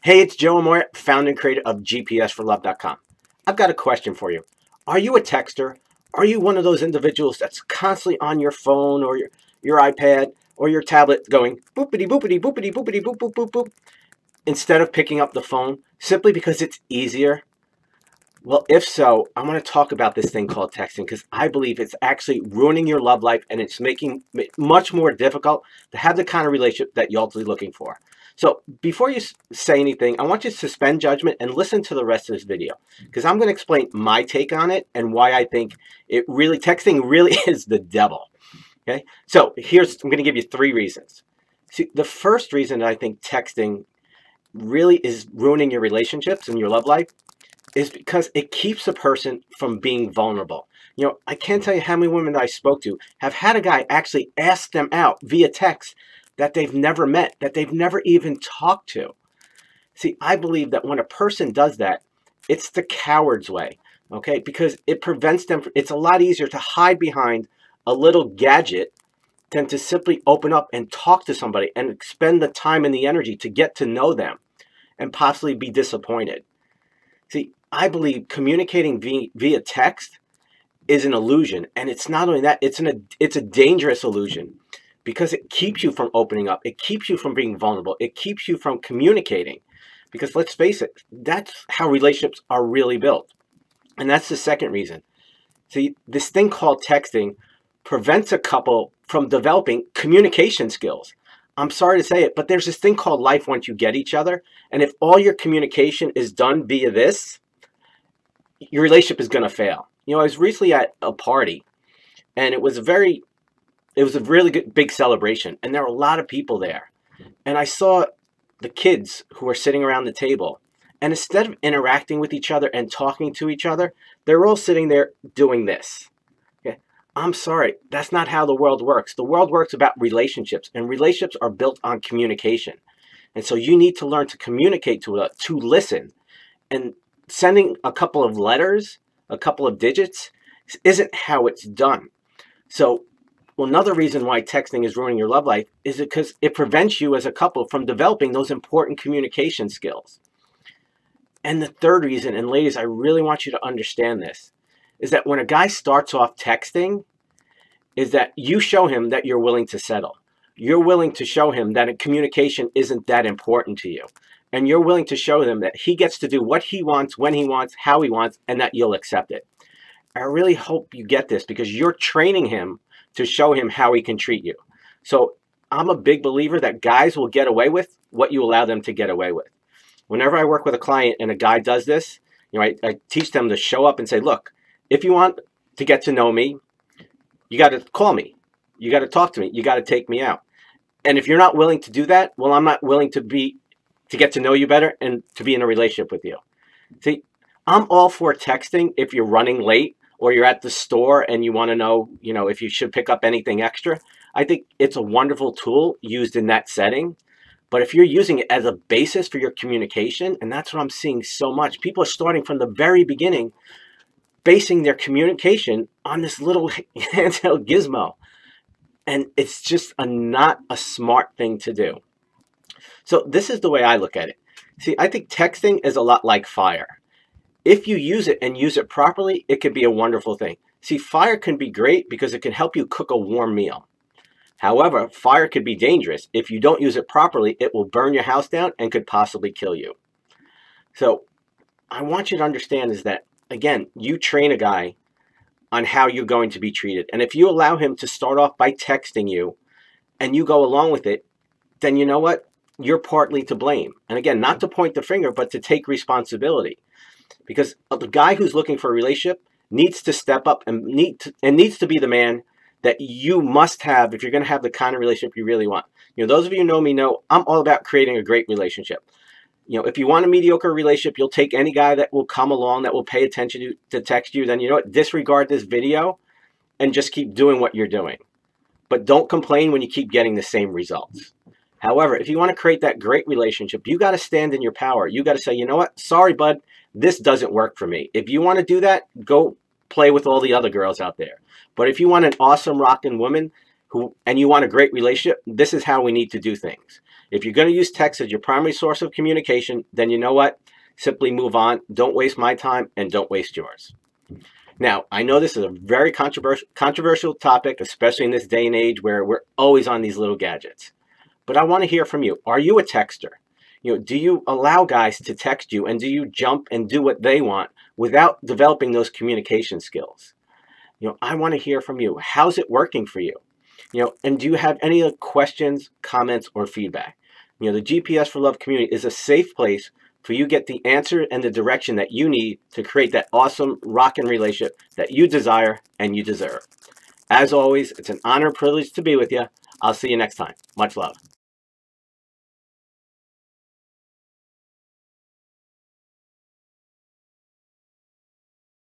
Hey, it's Joe Amoia, founder and creator of GPSforlove.com. I've got a question for you. Are you a texter? Are you one of those individuals that's constantly on your phone or your iPad or your tablet going boopity boopity boopity boopity boop boop boop boop instead of picking up the phone simply because it's easier? Well, if so, I want to talk about this thing called texting because I believe it's actually ruining your love life and it's making it much more difficult to have the kind of relationship that you're ultimately looking for. So before you say anything, I want you to suspend judgment and listen to the rest of this video because I'm going to explain my take on it and why I think texting really is the devil. Okay, so I'm going to give you 3 reasons. See, the first reason that I think texting really is ruining your relationships and your love life is because it keeps a person from being vulnerable. You know, I can't tell you how many women that I spoke to have had a guy actually ask them out via text that they've never met, that they've never even talked to. See, I believe that when a person does that, it's the coward's way, okay? Because it prevents them, it's a lot easier to hide behind a little gadget than to simply open up and talk to somebody and spend the time and the energy to get to know them and possibly be disappointed. See, I believe communicating via text is an illusion, and it's not only that, it's a dangerous illusion because it keeps you from opening up, it keeps you from being vulnerable, it keeps you from communicating. Because let's face it, that's how relationships are really built. And that's the second reason. See, this thing called texting prevents a couple from developing communication skills. I'm sorry to say it, but there's this thing called life once you get each other. And if all your communication is done via this, your relationship is going to fail. You know, I was recently at a party and it was a really good big celebration. And there were a lot of people there. And I saw the kids who were sitting around the table. And instead of interacting with each other and talking to each other, they're all sitting there doing this. Okay? I'm sorry, that's not how the world works. The world works about relationships, and relationships are built on communication. And so you need to learn to communicate to listen. And sending a couple of letters, a couple of digits, isn't how it's done. So another reason why texting is ruining your love life is because it prevents you as a couple from developing those important communication skills. And the third reason, and ladies, I really want you to understand this, is that when a guy starts off texting, is that you show him that you're willing to settle. You're willing to show him that communication isn't that important to you. And you're willing to show him that he gets to do what he wants, when he wants, how he wants, and that you'll accept it. I really hope you get this because you're training him to show him how he can treat you. So I'm a big believer that guys will get away with what you allow them to get away with. Whenever I work with a client and a guy does this, you know, I teach them to show up and say, look, if you want to get to know me, you got to call me. You got to talk to me. You got to take me out. And if you're not willing to do that, well, I'm not willing to get to know you better and to be in a relationship with you. See, I'm all for texting if you're running late or you're at the store and you want to know, you know, if you should pick up anything extra. I think it's a wonderful tool used in that setting. But if you're using it as a basis for your communication, and that's what I'm seeing so much, people are starting from the very beginning, basing their communication on this little handheld gizmo. And it's just not a smart thing to do. So this is the way I look at it. See, I think texting is a lot like fire. If you use it and use it properly, it can be a wonderful thing. See, fire can be great because it can help you cook a warm meal. However, fire could be dangerous. If you don't use it properly, it will burn your house down and could possibly kill you. So I want you to understand is that, again, you train a guy on how you're going to be treated. And if you allow him to start off by texting you and you go along with it, then you know what? You're partly to blame. And again, not to point the finger, but to take responsibility. Because the guy who's looking for a relationship needs to step up and needs to be the man that you must have if you're going to have the kind of relationship you really want. You know, those of you who know me know I'm all about creating a great relationship. You know, if you want a mediocre relationship, you'll take any guy that will come along, that will pay attention to text you. Then you know what? Disregard this video and just keep doing what you're doing. But don't complain when you keep getting the same results. However, if you want to create that great relationship, you got to stand in your power. You got to say, you know what? Sorry, bud, this doesn't work for me. If you want to do that, go play with all the other girls out there. But if you want an awesome rockin' woman and you want a great relationship, this is how we need to do things. If you're going to use text as your primary source of communication, then you know what? Simply move on. Don't waste my time and don't waste yours. Now, I know this is a very controversial topic, especially in this day and age where we're always on these little gadgets. But I want to hear from you. Are you a texter? Do you allow guys to text you, and do you jump and do what they want without developing those communication skills? I want to hear from you. How's it working for you? And do you have any questions, comments, or feedback? The GPS for Love community is a safe place for you to get the answer and the direction that you need to create that awesome rockin' relationship that you desire and you deserve. As always, it's an honor and privilege to be with you. I'll see you next time. Much love.